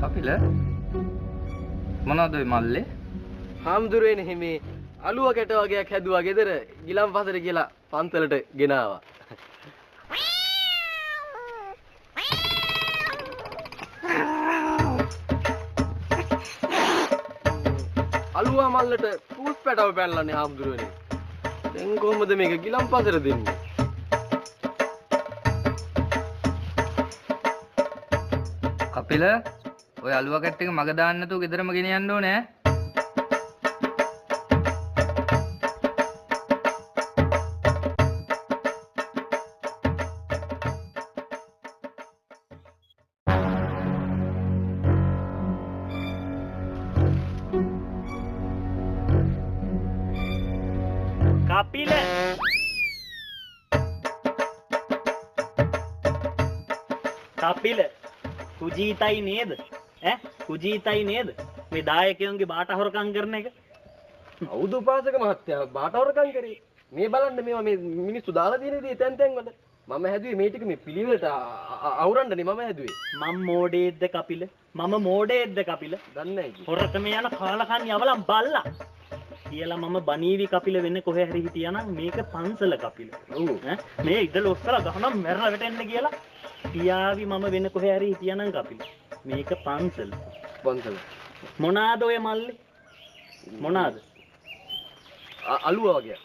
කපිල මොනවද ඔය මල්ලේ? හාමුදුරුවනේ හිමේ අලුව කැට වගේක් හැදුවා ගෙදර ගිලම්පසට කියලා පන්සලට ගෙනාවා. අලුවා මල්ලට පූස් පැටව පැනලානේ හාමුදුරුවනේ. දැන් කොහොමද මේක ගිලම්පසට දෙන්නේ? කපිල ඔය අලුව කැට් එක මග දාන්න නැතුව ගෙදරම ගෙන යන්න ඕනේ ඈ. කපිල කපිල කුජීතයි නේද ඈ කුජීතයි නේද මේ දායකයන්ගේ බාට හොරකම් කරන එක? අවුදු උපාසක මහත්තයා බාට හොරකම් කරේ. මේ බලන්න මේවා මේ මිනිස්සු දාලා තියෙන දේ තැන් තැන් වල මම හැදුවේ මේ ටික මේ පිළිවෙලට අවරන්නනේ මම හැදුවේ. මම මෝඩේද්ද කපිල? මම මෝඩේද්ද කපිල? දන්නේ නැහැ. හොරකම යන කාලකන් යවලම් බල්ලා කියලා මම බනීවි කපිල වෙන්නේ කොහේ හරි හිටියානම් මේක පන්සල කපිල. ඈ මේ ඉදල ඔස්සලා ගහනම් මැරලා වැටෙන්න කියලා පියාවි මම වෙන්නේ කොහේ හරි හිටියානම් කපිල. මේක පන්සල. පන්සල. මොනාද ඔය මල්ලේ? මොනාද? අලුවා වගේ.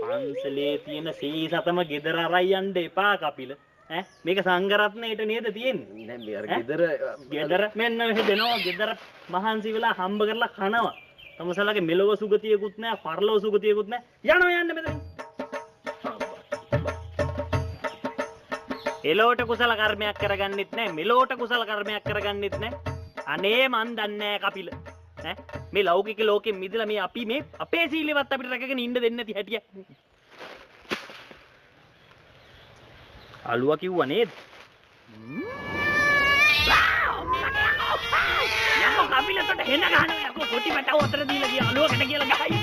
පන්සලේ තියෙන සීසතම ගෙදර අරයි යන්න එපා කපිල. ඈ මේක සංඝරත්නයේට නේද තියෙන්නේ? නෑ මේ අර ගෙදර මෙන්න මෙහෙ දෙනවා ගෙදර මහන්සි වෙලා හම්බ කරලා කනවා. තමසලගේ මෙලොව සුගතියකුත් නෑ පරලොව සුගතියකුත් නෑ. යනවා යන්න මෙතන. එලොවට කුසල කර්මයක් කරගන්නෙත් නෑ මෙලොවට කුසල කර්මයක් කරගන්නෙත් නෑ. අනේ මන් දන්නේ නෑ කපිල. ඈ මේ ලෞකික ලෝකෙන් මිදලා මේ අපි මේ අපේ සීලෙවත් අපිට රැකගෙන ඉන්න දෙන්නේ නැති හැටිය. අලුවා කිව්වා නේද? යකෝ කපිලට හෙන ගහනවා යකෝ කොටි පැටව අතර දීලා ගියා අලුවකට කියලා ගහයි